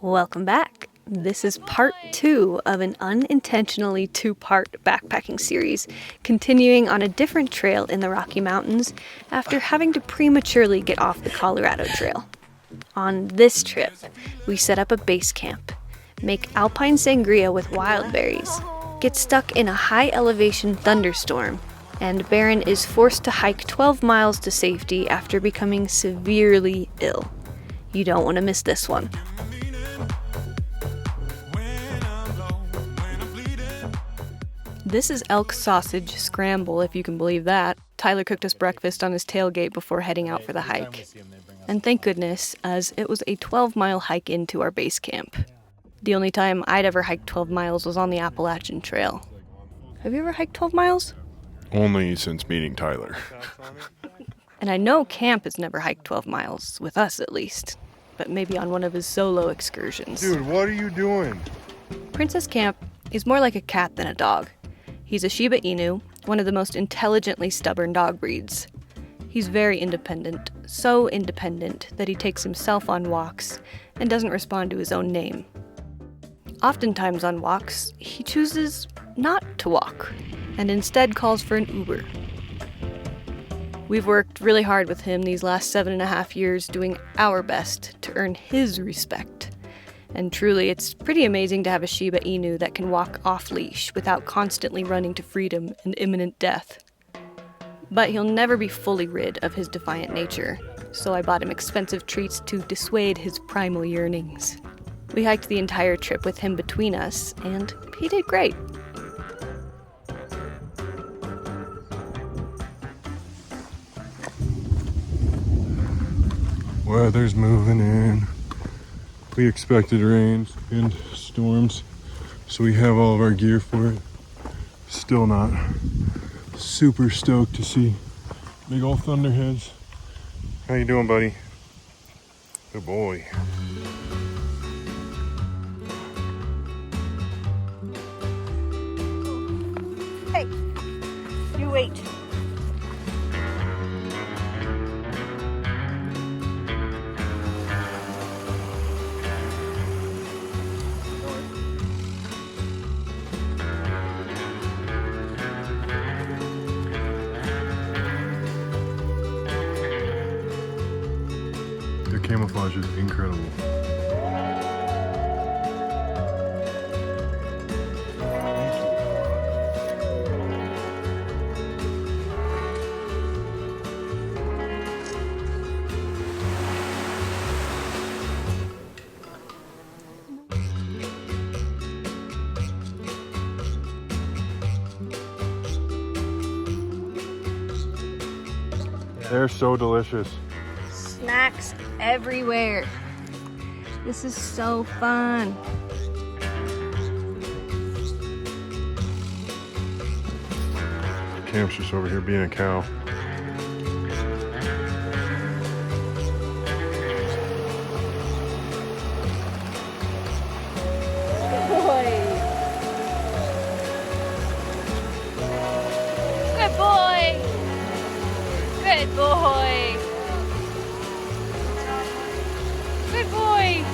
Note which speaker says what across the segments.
Speaker 1: Welcome back. This is part 2 of an unintentionally 2-part backpacking series, continuing on a different trail in the Rocky Mountains after having to prematurely get off the Colorado Trail. On this trip, we set up a base camp, make ALPINE sangria with wild berries, get stuck in a high-elevation thunderstorm, and Barron is forced to hike 12 miles to safety after becoming severely ill. You don't want to miss this one. This is elk sausage scramble, if you can believe that. Tyler cooked us breakfast on his tailgate before heading out for the hike. And thank goodness, as it was a 12-mile hike into our base camp. The only time I'd ever hiked 12 miles was on the Appalachian Trail. Have you ever hiked 12 miles?
Speaker 2: Only since meeting Tyler.
Speaker 1: And I know Kamp has never hiked 12 miles, with us at least. But maybe on one of his solo excursions.
Speaker 2: Dude, what are you doing?
Speaker 1: Princess Kamp is more like a cat than a dog. He's a Shiba Inu, one of the most intelligently stubborn dog breeds. He's very independent, so independent that he takes himself on walks and doesn't respond to his own name. Oftentimes on walks, he chooses not to walk and instead calls for an Uber. We've worked really hard with him these last 7.5 years doing our best to earn his respect. And truly, it's pretty amazing to have a Shiba Inu that can walk off-leash without constantly running to freedom and imminent death. But he'll never be fully rid of his defiant nature, so I bought him expensive treats to dissuade his primal yearnings. We hiked the entire trip with him between us, and he did great.
Speaker 2: Weather's moving in. We expected rains and storms, so we have all of our gear for it. Still not super stoked to see big old thunderheads. How you doing, buddy? Good boy.
Speaker 1: Hey, you wait.
Speaker 2: The camouflage is incredible. They're so delicious.
Speaker 1: Snacks everywhere. This is so fun.
Speaker 2: Camp's just over here being a cow.
Speaker 1: Good boy. Good boy. Good boy.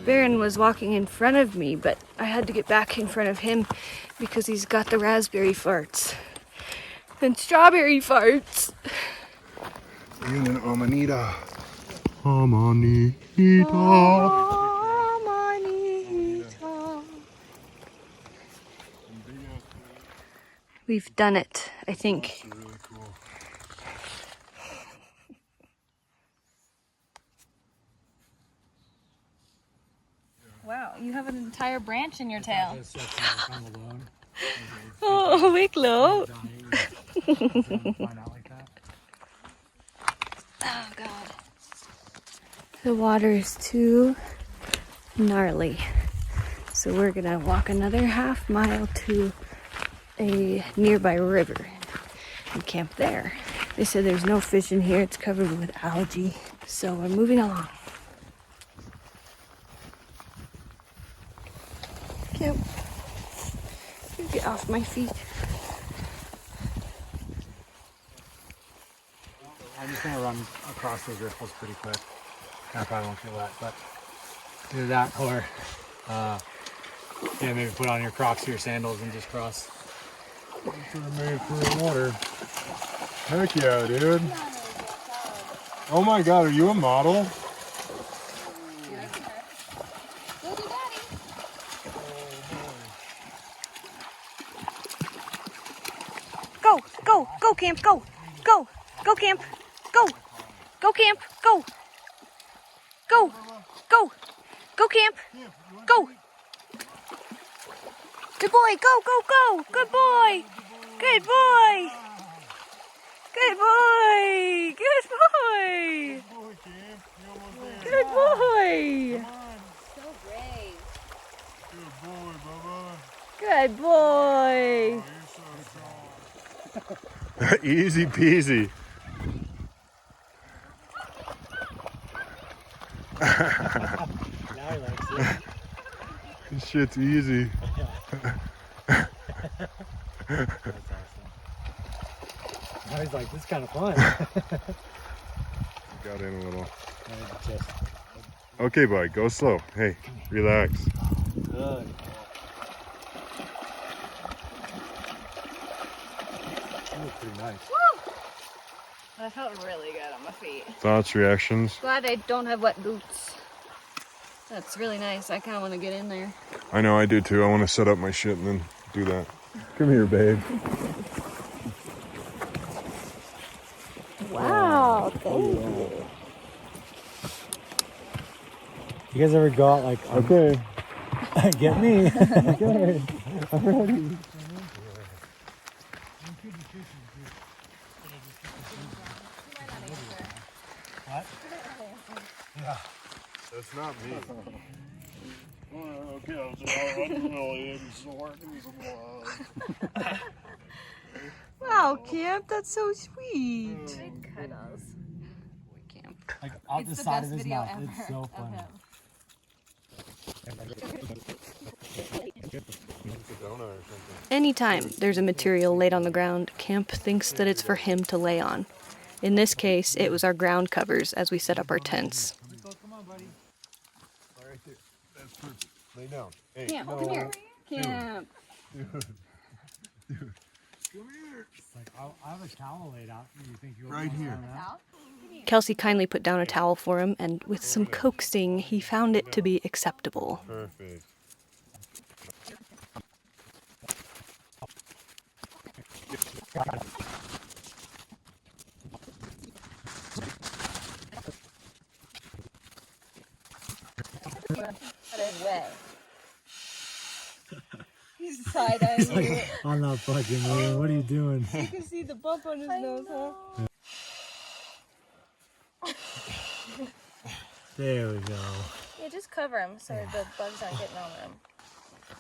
Speaker 1: Barron was walking in front of me, but I had to get back in front of him because he's got the raspberry farts and strawberry farts.
Speaker 2: And an amanita. Amanita.
Speaker 1: We've done it, I think.
Speaker 2: Really cool.
Speaker 3: Wow, you have an entire branch in your tail.
Speaker 1: Oh, Wicklow. Oh, God. The water is too gnarly. So we're gonna walk another half mile to a nearby river and camp there. They said there's no fish in here, it's covered with algae. So we're moving along. Camp. Good get off my feet.
Speaker 4: I'm just gonna run across those riffles pretty quick. I probably won't get wet, but either that or yeah, maybe put on your Crocs or your sandals and just cross.
Speaker 2: Sort of made for the water. Heck yeah, dude. Oh my god, are you a model?
Speaker 1: Go, go, go, Kamp, go, go, go, Kamp, go, go, Kamp, go, go, go, go, Kamp, go. Good boy, go, go, go, good boy, good boy, good boy, good boy, good boy.
Speaker 3: So brave.
Speaker 2: Good boy, Bubba.
Speaker 1: Good boy.
Speaker 2: Easy peasy.
Speaker 4: Now he likes it.
Speaker 2: This shit's easy.
Speaker 4: That's awesome. Now he's like, this is kind of fun.
Speaker 2: Got in a little.
Speaker 4: Just
Speaker 2: Okay, bud, go slow. Hey, relax.
Speaker 4: good. That was pretty nice.
Speaker 3: That felt really good on my feet.
Speaker 2: Thoughts, reactions?
Speaker 1: Glad I don't have wet boots. That's really nice. I kind of want to get in there.
Speaker 2: I know, I do too. I want to set up my shit and then do that. Come here, babe.
Speaker 1: Wow, thank you.
Speaker 4: You guys ever go out like,
Speaker 2: Okay.
Speaker 4: get me? Okay, I'm ready. What? Yeah.
Speaker 2: That's not me.
Speaker 1: Wow, Kamp, that's so sweet.
Speaker 3: Big cuddles.
Speaker 1: Kamp.
Speaker 4: Like out
Speaker 3: It's
Speaker 4: the
Speaker 3: the
Speaker 4: side
Speaker 3: best
Speaker 4: of his
Speaker 3: video
Speaker 4: mouth.
Speaker 3: ever
Speaker 4: It's so
Speaker 3: of
Speaker 4: funny.
Speaker 3: him.
Speaker 1: Anytime there's a material laid on the ground, Kamp thinks that it's for him to lay on. In this case, it was our ground covers as we set up our tents.
Speaker 4: Come on, buddy.
Speaker 2: All right there. That's perfect. Lay down. Hey,
Speaker 1: Kamp,
Speaker 2: no.
Speaker 1: come here. Kamp.
Speaker 2: Dude. Dude. Come here.
Speaker 4: It's like, I have a towel laid out. You think you're
Speaker 2: Right here.
Speaker 1: Kelsey kindly put down a towel for him, and with some coaxing, he found it to be acceptable.
Speaker 2: Perfect.
Speaker 3: Wet. He's side-eyeing you.
Speaker 4: I'm not fucking moving. What are you doing?
Speaker 1: You can see the bump on his nose, huh?
Speaker 4: There we go.
Speaker 3: Yeah, just cover him so the bugs aren't getting on him.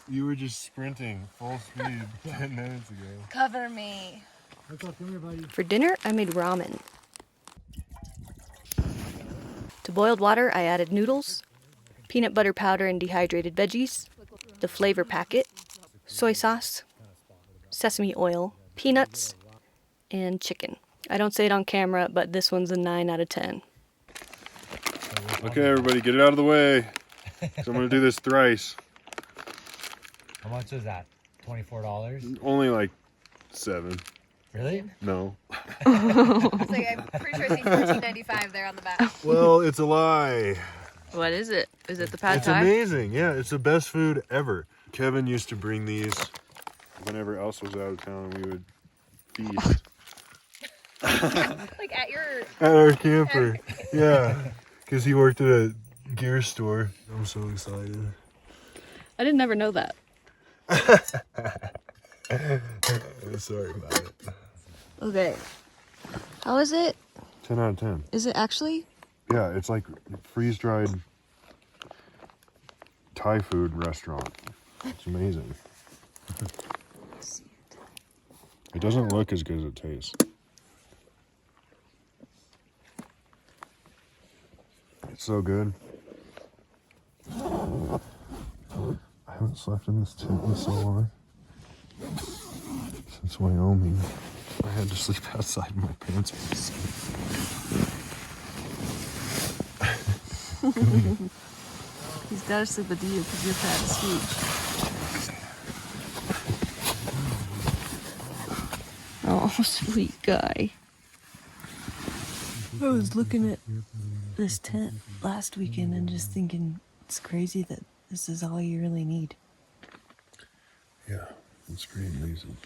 Speaker 2: You were just sprinting full speed 10 minutes ago.
Speaker 3: Cover me.
Speaker 4: Let's go. Come here, buddy.
Speaker 1: For dinner, I made ramen. To boiled water, I added noodles, peanut butter powder and dehydrated veggies, the flavor packet, soy sauce, sesame oil, peanuts, and chicken. I don't say it on camera, but this one's a 9 out of 10.
Speaker 2: Okay, everybody, get it out of the way. So I'm going to do this thrice.
Speaker 4: How much is that? $24?
Speaker 2: Only like 7.
Speaker 4: Really?
Speaker 2: No.
Speaker 3: It's like, I'm pretty sure it's $14.95 there on the back.
Speaker 2: Well, it's a lie.
Speaker 1: What is it? Is it the pad
Speaker 2: It's amazing. Yeah, it's the best food ever. Kevin used to bring these whenever Elsa was out of town, and we would feast
Speaker 3: Like at your...
Speaker 2: at our camper. Yeah, because he worked at a gear store. I'm so excited.
Speaker 1: I didn't ever know that.
Speaker 2: I'm sorry about it.
Speaker 1: Okay. How is it?
Speaker 2: 10 out of 10.
Speaker 1: Is it actually?
Speaker 2: Yeah, it's like freeze-dried Thai food restaurant. It's amazing. It doesn't look as good as it tastes. It's so good. I haven't slept in this tent in so long. It's Wyoming. I had to sleep outside in my pants.
Speaker 1: He's gotta sleep with you because you're fat as huge. Oh, sweet guy. I was looking at this tent last weekend and just thinking it's crazy that this is all you really need.
Speaker 2: Yeah, it's pretty amazing.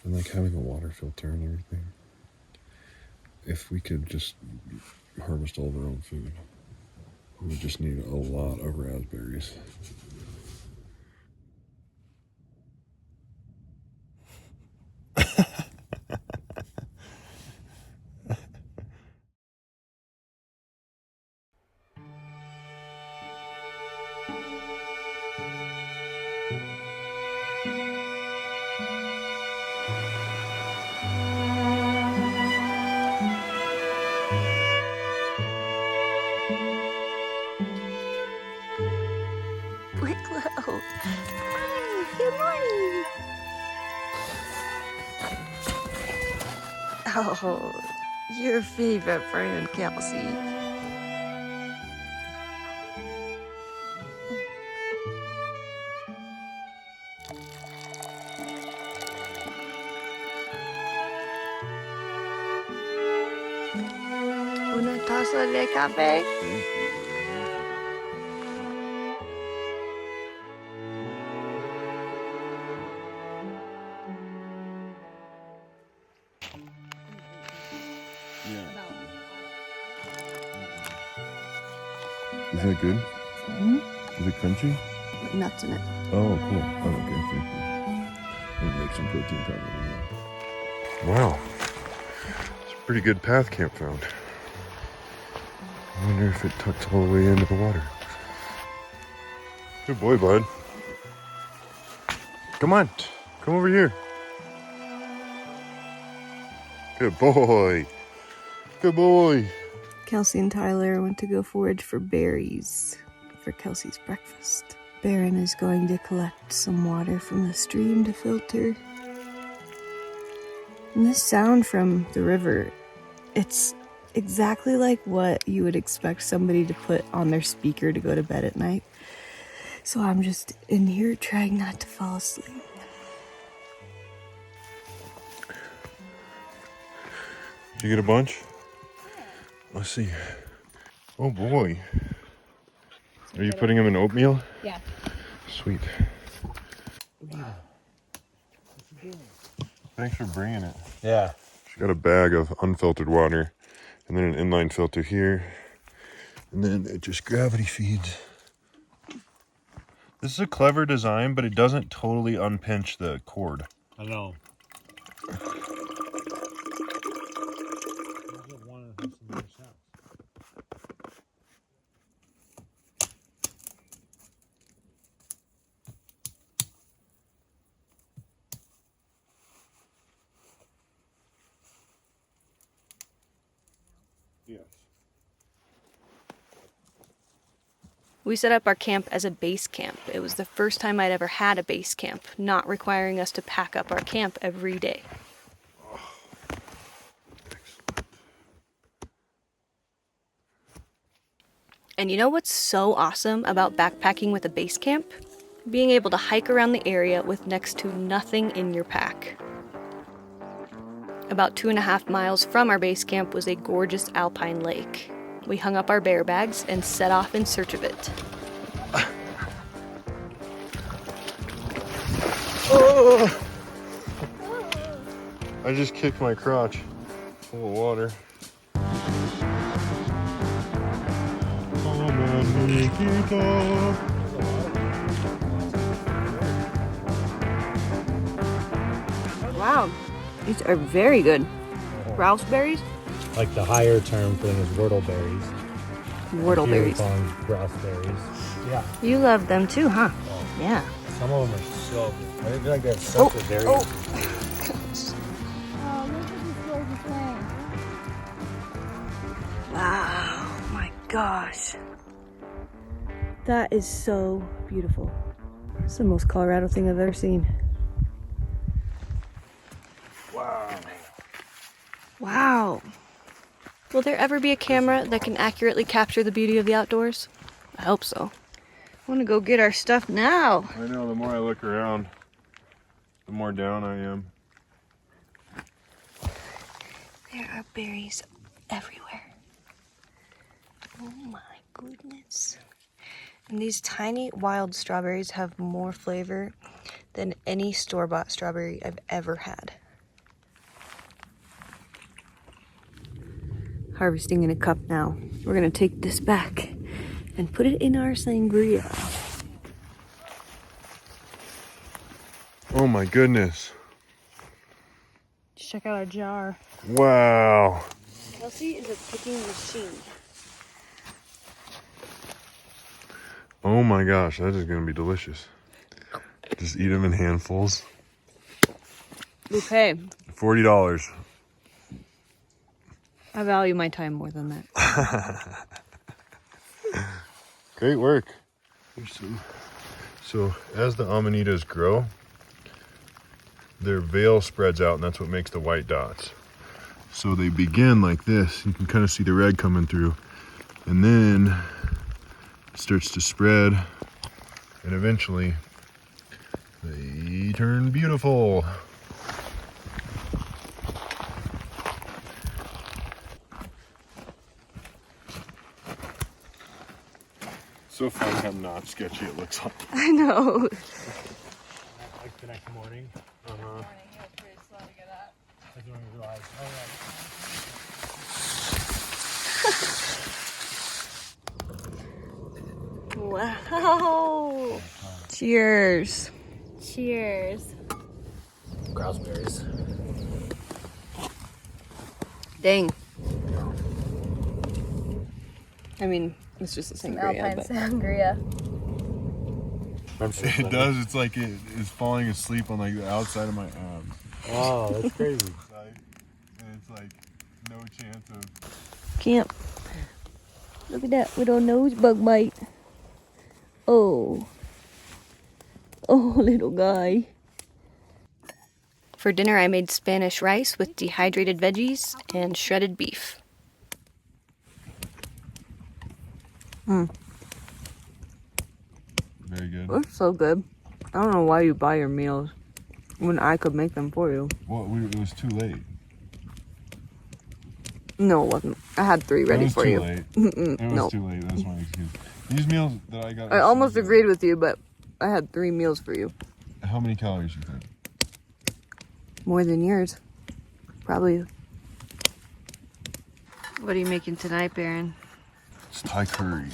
Speaker 2: And like having a water filter and everything. If we could just harvest all of our own food, we would just need a lot of raspberries.
Speaker 1: Wicklow. Hi, good morning. Oh, your favorite friend, Kelsey. Una taza de café?
Speaker 2: Is that good?
Speaker 1: Mm-hmm.
Speaker 2: Is it crunchy?
Speaker 1: With nuts in it.
Speaker 2: Oh, cool. Oh, okay. Thank you. I'll make some protein powder. Wow. It's a pretty good path Kamp found. I wonder if it tucks all the way into the water. Good boy, bud. Come on. Come over here. Good boy. Good boy.
Speaker 1: Kelsey and Tyler went to go forage for berries for Kelsey's breakfast. Barron is going to collect some water from the stream to filter. And this sound from the river, it's exactly like what you would expect somebody to put on their speaker to go to bed at night. So I'm just in here trying not to fall asleep.
Speaker 2: Did you get a bunch? Let's see. Oh boy. Are you putting them in oatmeal?
Speaker 3: Yeah.
Speaker 2: Sweet. Thanks for bringing it.
Speaker 4: Yeah.
Speaker 2: She got a bag of unfiltered water and then an inline filter here. And then it just gravity feeds. This is a clever design, but it doesn't totally unpinch the cord.
Speaker 4: I know.
Speaker 2: Yes.
Speaker 1: We set up our camp as a base camp. It was the first time I'd ever had a base camp, not requiring us to pack up our camp every day. And you know what's so awesome about backpacking with a base camp? Being able to hike around the area with next to nothing in your pack. About 2.5 miles from our base camp was a gorgeous alpine lake. We hung up our bear bags and set off in search of it.
Speaker 2: Oh! I just kicked my crotch full of water.
Speaker 1: Wow, these are very good. Raspberries?
Speaker 4: Like the higher term thing is whortleberries.
Speaker 1: Whortleberries.
Speaker 4: Raspberries. Yeah.
Speaker 1: You love them too, huh?
Speaker 4: Oh.
Speaker 1: Yeah.
Speaker 4: Some of them are so good. I feel like they have such a very.
Speaker 3: Oh, look at this gorgeous lane.
Speaker 1: Wow, my gosh. That is so beautiful. It's the most Colorado thing I've ever seen.
Speaker 2: Wow.
Speaker 1: Wow. Will there ever be a camera that can accurately capture the beauty of the outdoors? I hope so. I want to go get our stuff now.
Speaker 2: I know, the more I look around, the more down I am.
Speaker 1: There are berries everywhere. Oh my goodness. And these tiny wild strawberries have more flavor than any store-bought strawberry I've ever had. Harvesting in a cup now. We're gonna take this back and put it in our sangria.
Speaker 2: Oh my goodness.
Speaker 3: Check out our jar.
Speaker 2: Wow.
Speaker 1: Kelsey is a picking machine.
Speaker 2: Oh my gosh, that is gonna be delicious. Just eat them in handfuls.
Speaker 1: Okay.
Speaker 2: $40.
Speaker 1: I value my time more than that.
Speaker 2: Great work. So as the amanitas grow, their veil spreads out and that's what makes the white dots. So they begin like this. You can kind of see the red coming through. And then it starts to spread. And eventually they turn beautiful. So fun how not sketchy it looks like.
Speaker 1: I know.
Speaker 4: Like the next morning.
Speaker 2: Uh-huh.
Speaker 4: That's when we realized,
Speaker 1: Wow. Cheers.
Speaker 3: Cheers.
Speaker 4: Raspberries.
Speaker 1: Dang. I mean, it's just a
Speaker 3: Some
Speaker 1: sangria,
Speaker 3: ALPINE
Speaker 1: but
Speaker 3: sangria.
Speaker 2: It does. It's like it is falling asleep on like the outside of my abs.
Speaker 4: Wow, that's crazy.
Speaker 2: And it's like no chance of.
Speaker 1: Kamp. Look at that little nose bug bite. Oh. Oh, little guy. For dinner, I made Spanish rice with dehydrated veggies and shredded beef.
Speaker 2: Very good.
Speaker 5: That's so good. I don't know why you buy your meals when I could make them for you.
Speaker 2: Well, it was too late.
Speaker 5: No, it wasn't. I had 3
Speaker 2: It
Speaker 5: ready
Speaker 2: was
Speaker 5: for
Speaker 2: too
Speaker 5: you.
Speaker 2: late. It was
Speaker 5: No.
Speaker 2: too late. That's my excuse. These meals that I got.
Speaker 5: I
Speaker 2: are
Speaker 5: almost
Speaker 2: so good.
Speaker 5: agreed with you, but I had 3 meals for you.
Speaker 2: How many calories you think?
Speaker 5: More than yours. Probably.
Speaker 1: What are you making tonight, Barron?
Speaker 2: It's Thai curry.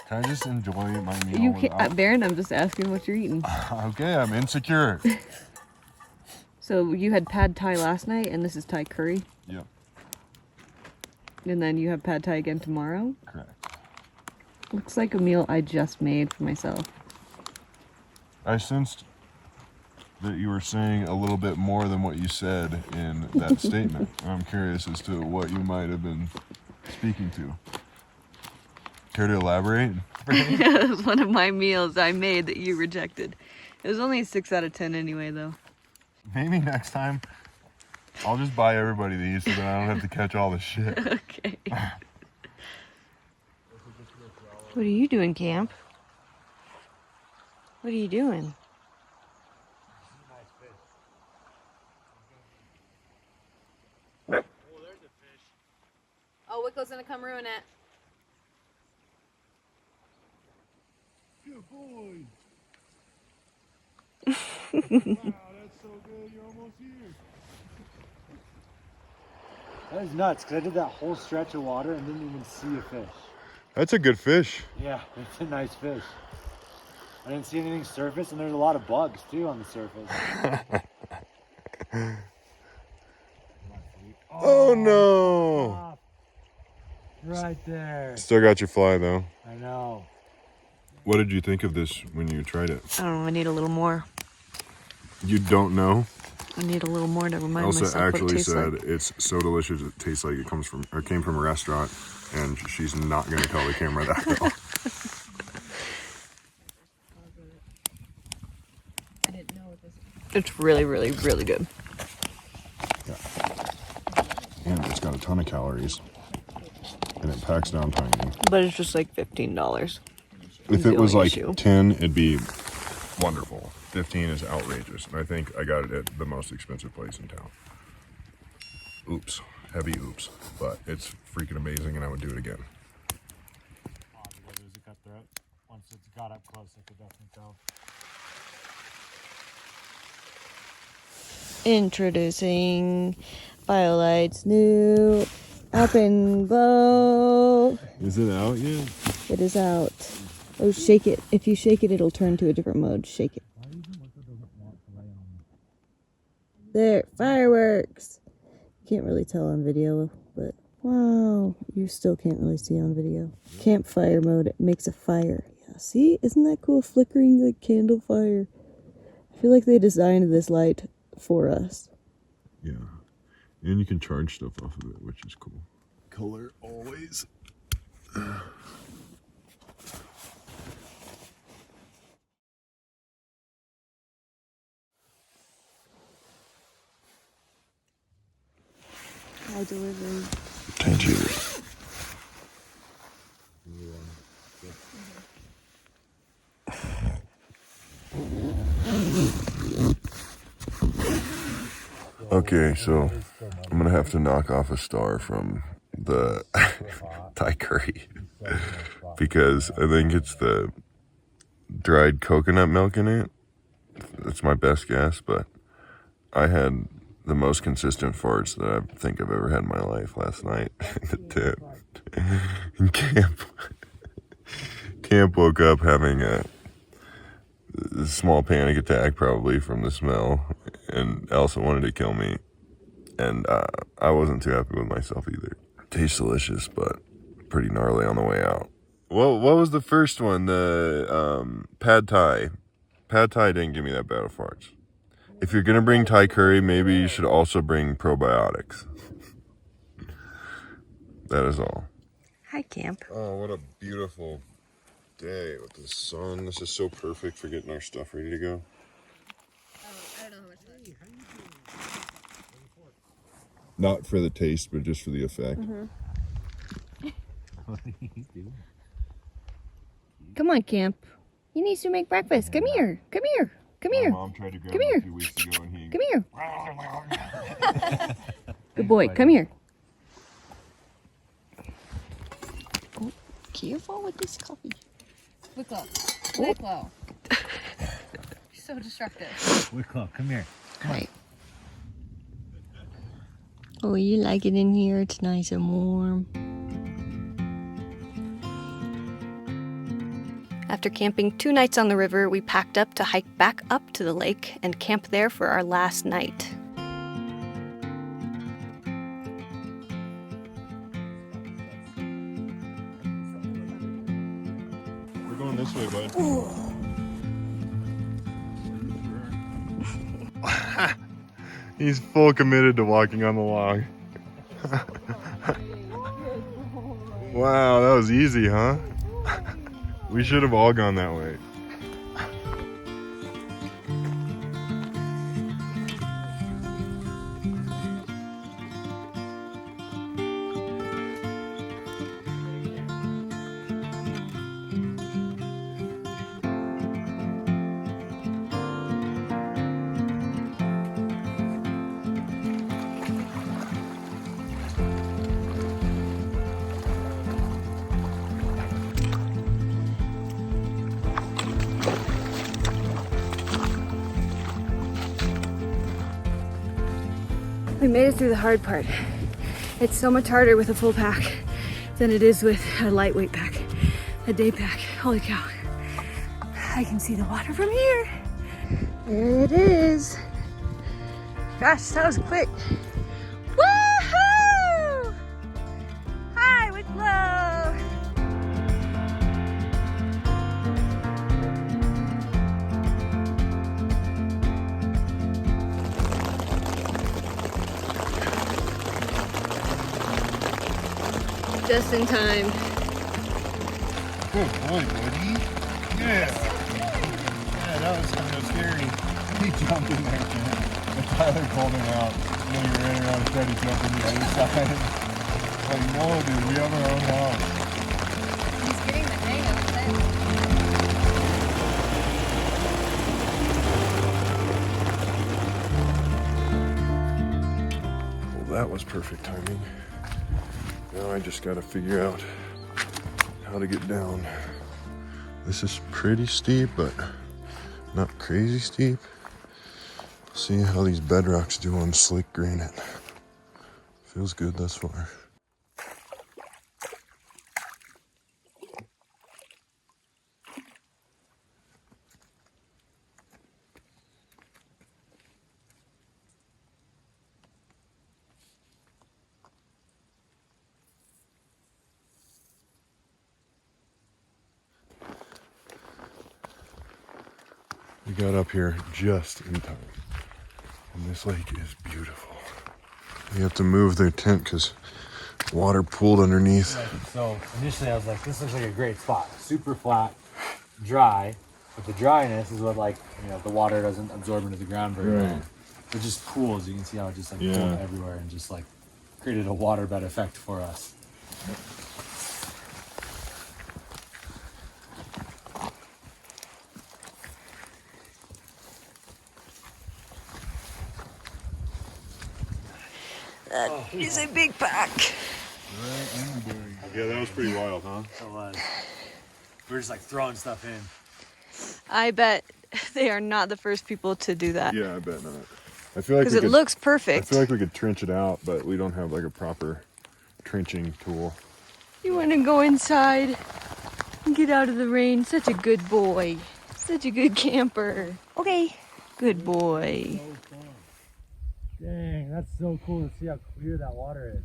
Speaker 2: Can I just enjoy my meal?
Speaker 5: You
Speaker 2: without-
Speaker 5: can't, Barron, I'm just asking what you're eating.
Speaker 2: Okay, I'm insecure.
Speaker 5: So you had pad thai last night, and this is Thai curry,
Speaker 2: Yep,
Speaker 5: and then you have pad thai again tomorrow?
Speaker 2: correct.
Speaker 5: Looks like a meal I just made for myself.
Speaker 2: I sensed that you were saying a little bit more than what you said in that statement. I'm curious as to what you might have been speaking to. Care to elaborate?
Speaker 5: It was one of my meals I made that you rejected. It was only a 6 out of 10 anyway, though.
Speaker 2: Maybe next time I'll just buy everybody these so that I don't have to catch all the shit.
Speaker 5: Okay.
Speaker 1: What are you doing, Kamp? What are you doing?
Speaker 3: Oh, Wickle's gonna come ruin it.
Speaker 2: Good boy. Wow, that's so good. You're almost here.
Speaker 4: That was nuts, because I did that whole stretch of water and didn't even see a fish.
Speaker 2: That's a good fish.
Speaker 4: Yeah, it's a nice fish. I didn't see anything surface, and there's a lot of bugs, too, on the surface.
Speaker 2: Oh no!
Speaker 4: Stop. Right there.
Speaker 2: Still got your fly though.
Speaker 4: I know.
Speaker 2: What did you think of this when you tried it?
Speaker 5: I don't know, I need a little more.
Speaker 2: You don't know?
Speaker 5: I need a little more to remind
Speaker 2: Elsa
Speaker 5: myself what it
Speaker 2: actually
Speaker 5: tastes
Speaker 2: said
Speaker 5: like.
Speaker 2: it's so delicious it tastes like it came from a restaurant, and she's not going to tell the camera that though.
Speaker 5: It's really, really, really good.
Speaker 2: ton of calories, and it packs down tiny.
Speaker 5: But it's just like $15.
Speaker 2: If it was like
Speaker 5: issue.
Speaker 2: 10, it'd be wonderful. 15 is outrageous, and I think I got it at the most expensive place in town. Oops, heavy oops, but it's freaking amazing, and I would do it again.
Speaker 4: There's a cutthroat. Once it's got up close, I could definitely tell.
Speaker 5: Introducing BioLite's new ALPINE bow.
Speaker 2: Is it out yet?
Speaker 5: It is out. Oh, shake it. If you shake it, it'll turn to a different mode. Shake it. There, fireworks. Can't really tell on video, but wow, you still can't really see on video. Campfire mode, it makes a fire. Yeah, see? Isn't that cool? Flickering like candle fire. I feel like they designed this light for us.
Speaker 2: Yeah. And you can charge stuff off of it, which is cool. Color always.
Speaker 5: High delivery.
Speaker 2: Thank you. Okay, so I'm gonna have to knock off a star from the Thai curry because I think it's the dried coconut milk in it. That's my best guess, but I had the most consistent farts that I think I've ever had in my life last night in the tent. And Kamp woke up having a small panic attack probably from the smell, and Elsa wanted to kill me, and I wasn't too happy with myself either. Tastes delicious, but pretty gnarly on the way out. What was the first one? The pad thai. Pad thai didn't give me that bad of farts. If you're gonna bring Thai curry, maybe you should also bring probiotics. That is all.
Speaker 5: Hi, Kamp.
Speaker 2: Oh, what a beautiful day with the sun. This is so perfect for getting our stuff ready to go.
Speaker 3: I don't know how much that.
Speaker 2: Not for the taste, but just for the effect.
Speaker 5: Come on, Kamp. You need to make breakfast. Come here. Come here. Come here.
Speaker 2: My mom tried to grab
Speaker 5: Come
Speaker 2: him
Speaker 5: here.
Speaker 2: a few weeks ago, and he...
Speaker 5: Come here. Good boy. Come here. Oh, careful with this coffee.
Speaker 3: Wicklow. Wicklow. You're so destructive.
Speaker 4: Wicklow, come here.
Speaker 5: Hi. Oh, you like it in here? It's nice and warm.
Speaker 1: After camping 2 nights on the river, we packed up to hike back up to the lake and camp there for our last night.
Speaker 2: We're going this way, bud. He's full committed to walking on the log. Wow, that was easy, huh? We should have all gone that way.
Speaker 1: We made it through the hard part. It's so much harder with a full pack than it is with a lightweight pack, a day pack. Holy cow. I can see the water from here. There it is. Gosh, that was quick. Woohoo! Hi, Wicklow! Just in time.
Speaker 2: Good boy, buddy. Yeah.
Speaker 4: Yeah, that was kind of scary. He jumped in there, man. And Tyler called him out. And then he ran around and tried to jump in the other side.
Speaker 2: Holy moly, dude, we have our own house.
Speaker 3: He's getting the hang of it.
Speaker 2: Well, that was perfect timing. Now I just gotta figure out how to get down. This is pretty steep, but not crazy steep. See how these bedrocks do on slick granite. Feels good thus far. We got up here just in time. And this lake is beautiful. You have to move their tent because water pooled underneath.
Speaker 4: So initially I was like, this looks like a great spot. Super flat, dry, but the dryness is what, like, you know, the water doesn't absorb into the ground very well. It just pools. You can see how it just like pooled everywhere and just like created a waterbed effect for us.
Speaker 5: That is a big pack.
Speaker 2: Yeah, that was pretty wild, huh?
Speaker 4: It was. We were just like throwing stuff in.
Speaker 1: I bet they are not the first people to do that.
Speaker 2: Yeah, I bet not. I feel like
Speaker 1: Because it looks
Speaker 2: I
Speaker 1: perfect.
Speaker 2: feel like we could trench it out, but we don't have like a proper trenching tool.
Speaker 1: You want to go inside and get out of the rain. Such a good boy. Such a good camper. Okay. Good boy.
Speaker 4: Dang, that's so cool to see how clear that water is.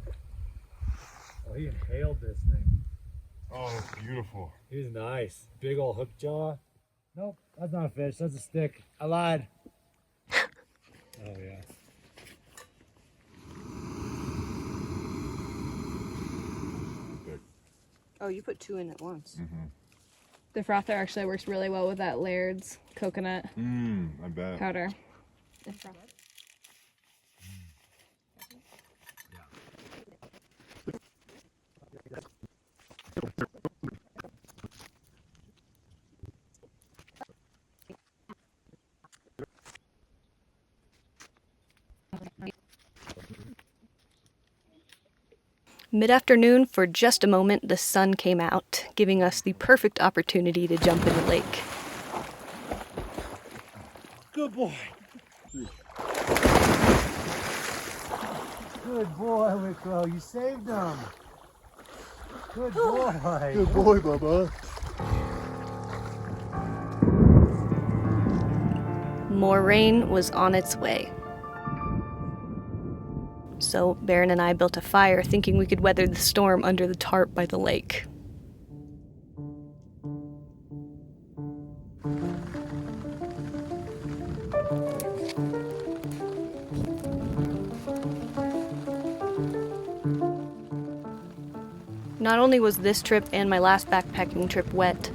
Speaker 4: Oh, he inhaled this thing.
Speaker 2: Oh, that's beautiful.
Speaker 4: He was nice. Big old hook jaw. Nope, that's not a fish. That's a stick. I lied. Oh, yeah.
Speaker 1: Oh, you put two in at once.
Speaker 3: The frother actually works really well with that Laird's coconut
Speaker 2: I bet.
Speaker 3: powder.
Speaker 1: Mid-afternoon, for just a moment, the sun came out, giving us the perfect opportunity to jump in the lake.
Speaker 4: Good boy. Good boy, Wicklow. You saved him. Good boy.
Speaker 2: Good boy, Bubba.
Speaker 1: More rain was on its way. So Barron and I built a fire, thinking we could weather the storm under the tarp by the lake. Not only was this trip and my last backpacking trip wet,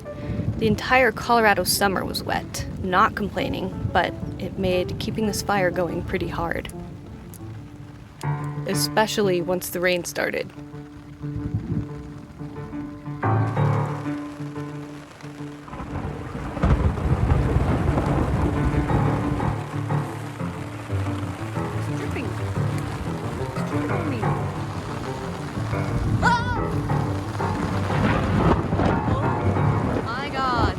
Speaker 1: the entire Colorado summer was wet. Not complaining, but it made keeping this fire going pretty hard. Especially once the rain started. It's dripping. It's dripping on me. Ah! Oh my God.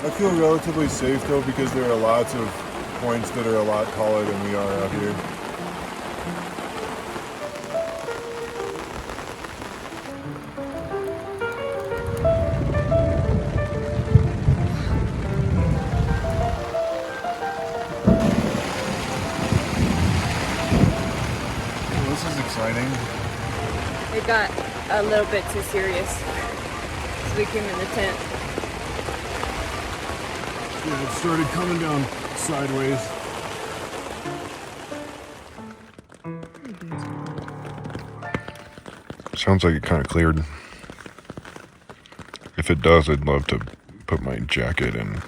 Speaker 2: I feel relatively safe though because there are lots of points that are a lot taller than we are out here. Well, this is exciting.
Speaker 1: It got a little bit too serious. So we came in the tent.
Speaker 2: Yeah, it started coming down sideways. Sounds like it kind of cleared. If it does, I'd love to put my jacket and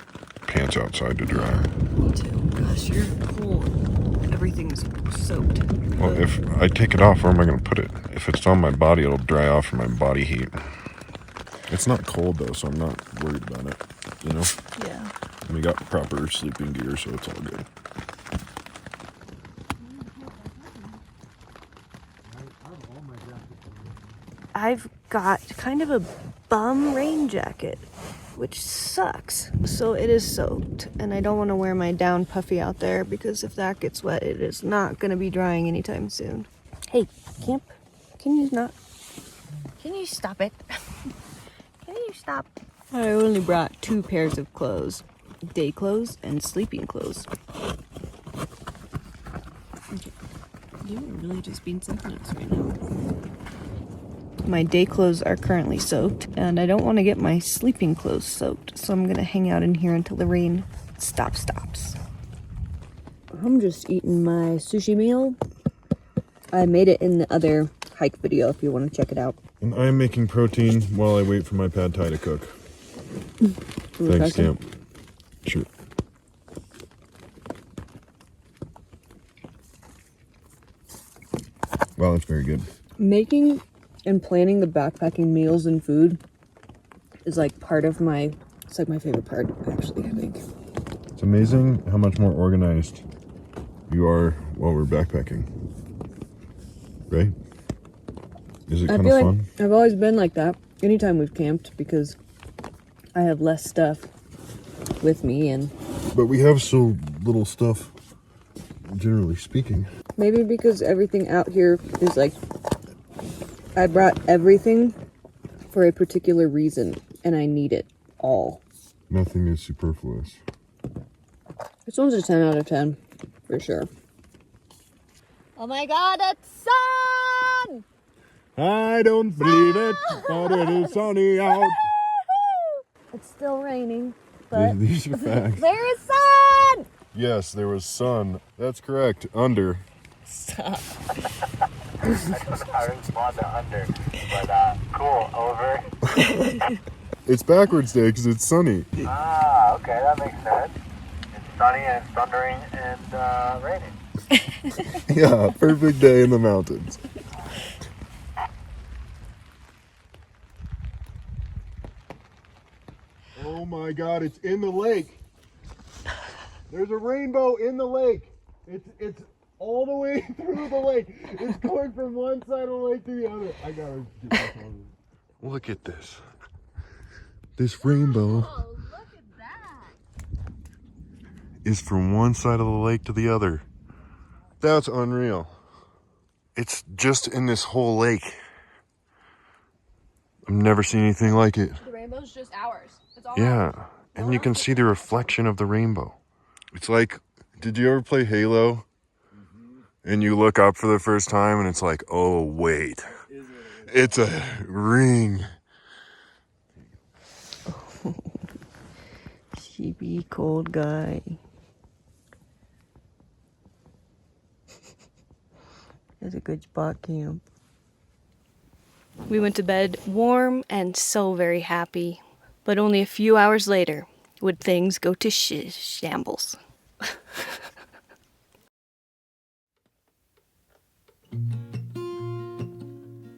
Speaker 2: pants outside to dry.
Speaker 1: Me too. God.
Speaker 5: gosh, you're cold. Everything's soaked.
Speaker 2: Well, if I take it off, where am I going to put it? If it's on my body, it'll dry off from my body heat. It's not cold though, so I'm not worried about it, you know?
Speaker 5: Yeah.
Speaker 2: We got proper sleeping gear, so it's all good.
Speaker 5: I've got kind of a bum rain jacket, which sucks. So it is soaked, and I don't want to wear my down puffy out there because if that gets wet, it is not going to be drying anytime soon. Hey, Kamp, can you stop it? Can you stop? I only brought 2 pairs of clothes, day clothes and sleeping clothes. You're really just being sensitive right now. My day clothes are currently soaked, and I don't want to get my sleeping clothes soaked, so I'm going to hang out in here until the rain stops. I'm just eating my sushi meal. I made it in the other hike video if you want to check it out.
Speaker 2: And I'm making protein while I wait for my pad thai to cook. Thanks, Kamp. Sure. Wow, that's very good.
Speaker 5: Making and planning the backpacking meals and food is like part of my, it's like my favorite part, actually, I think.
Speaker 2: It's amazing how much more organized you are while we're backpacking. Right? Is it kind of fun?
Speaker 5: I've always been like that anytime we've camped because I have less stuff with me, and
Speaker 2: But we have so little stuff, generally speaking.
Speaker 5: maybe because everything out here is like, I brought everything for a particular reason and I need it all.
Speaker 2: Nothing is superfluous.
Speaker 5: This one's a 10 out of 10 for sure.
Speaker 3: Oh my god, it's sun!
Speaker 2: I don't believe it, but it is sunny out.
Speaker 3: It's still raining, but
Speaker 2: These are facts.
Speaker 3: there is sun!
Speaker 2: Yes, there was sun. That's correct. Under.
Speaker 3: Stop.
Speaker 4: I respond to under, but cool, over.
Speaker 2: It's backwards day because it's sunny.
Speaker 4: Ah, okay, that makes sense. It's sunny and it's thundering and raining.
Speaker 2: Yeah, perfect day in the mountains. Oh my god, it's in the lake. There's a rainbow in the lake. It's all the way through the lake. It's going from one side of the lake to the other. I gotta get my phone. Look at this. This rainbow
Speaker 3: Oh, look at that!
Speaker 2: is from one side of the lake to the other. That's unreal. It's just in this whole lake. I've never seen anything like it.
Speaker 3: The rainbow's just ours. It's all
Speaker 2: Yeah,
Speaker 3: ours.
Speaker 2: and you can see the reflection of the rainbow. It's like, did you ever play Halo? And you look up for the first time and it's like, oh wait, it's a ring.
Speaker 5: Sheepy cold guy. That's a good spot, Kamp.
Speaker 1: We went to bed warm and so very happy, but only a few hours later would things go to shambles.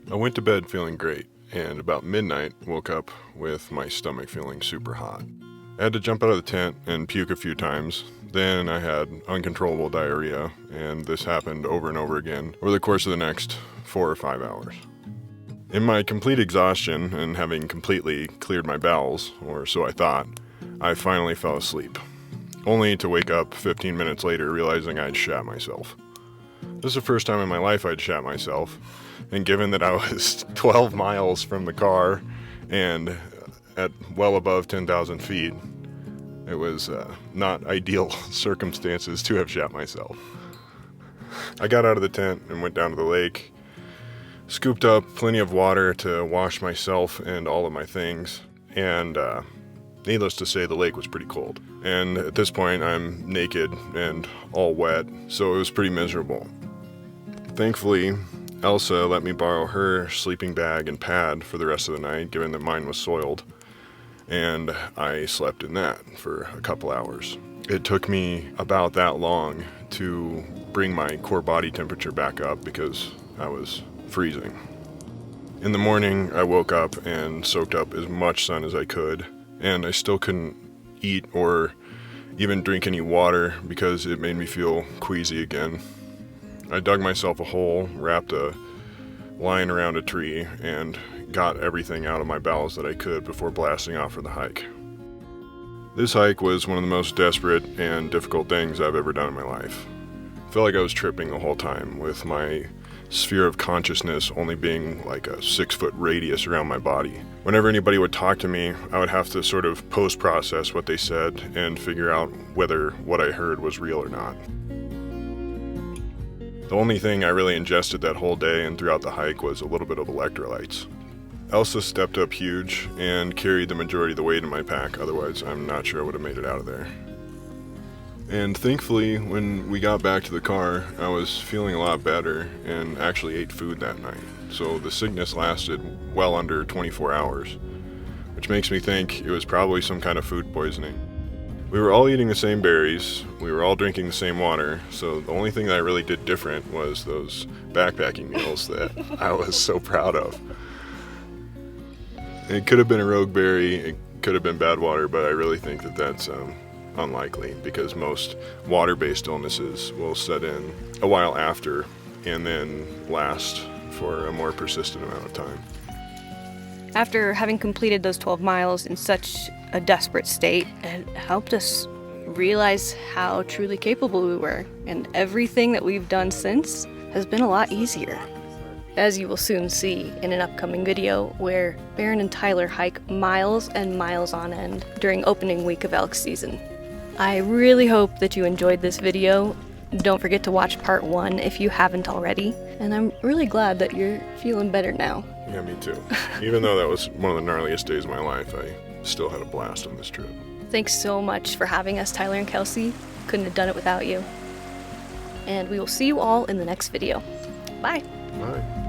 Speaker 2: I went to bed feeling great, and about midnight woke up with my stomach feeling super hot. I had to jump out of the tent and puke a few times. Then I had uncontrollable diarrhea, and this happened over and over again over the course of the next 4 or 5 hours. In my complete exhaustion and having completely cleared my bowels, or so I thought, I finally fell asleep, only to wake up 15 minutes later realizing I'd shat myself. This is the first time in my life I'd shat myself, and given that I was 12 miles from the car and at well above 10,000 feet, it was not ideal circumstances to have shat myself. I got out of the tent and went down to the lake, scooped up plenty of water to wash myself and all of my things, and needless to say, the lake was pretty cold. And at this point, I'm naked and all wet, so it was pretty miserable. Thankfully, Elsa let me borrow her sleeping bag and pad for the rest of the night, given that mine was soiled, and I slept in that for a couple hours. It took me about that long to bring my core body temperature back up because I was freezing. In the morning, I woke up and soaked up as much sun as I could, and I still couldn't eat or even drink any water because it made me feel queasy again. I dug myself a hole, wrapped a line around a tree, and got everything out of my bowels that I could before blasting off for the hike. This hike was one of the most desperate and difficult things I've ever done in my life. I felt like I was tripping the whole time, with my sphere of consciousness only being like a 6-foot radius around my body. Whenever anybody would talk to me, I would have to sort of post-process what they said and figure out whether what I heard was real or not. The only thing I really ingested that whole day and throughout the hike was a little bit of electrolytes. Elsa stepped up huge and carried the majority of the weight in my pack, otherwise I'm not sure I would have made it out of there. And thankfully, when we got back to the car, I was feeling a lot better and actually ate food that night. So the sickness lasted well under 24 hours, which makes me think it was probably some kind of food poisoning. We were all eating the same berries, we were all drinking the same water, so the only thing that I really did different was those backpacking meals that I was so proud of. It could have been a rogue berry, it could have been bad water, but I really think that that's unlikely because most water-based illnesses will set in a while after and then last for a more persistent amount of time.
Speaker 1: After having completed those 12 miles in such a desperate state, it helped us realize how truly capable we were, and everything that we've done since has been a lot easier. As you will soon see in an upcoming video where Barron and Tyler hike miles and miles on end during opening week of elk season. I really hope that you enjoyed this video. Don't forget to watch part 1 if you haven't already, and I'm really glad that you're feeling better now.
Speaker 2: Yeah, me too. Even though that was one of the gnarliest days of my life, I still had a blast on this trip.
Speaker 1: Thanks so much for having us, Tyler and Kelsey. Couldn't have done it without you. And we will see you all in the next video. Bye.
Speaker 2: Bye.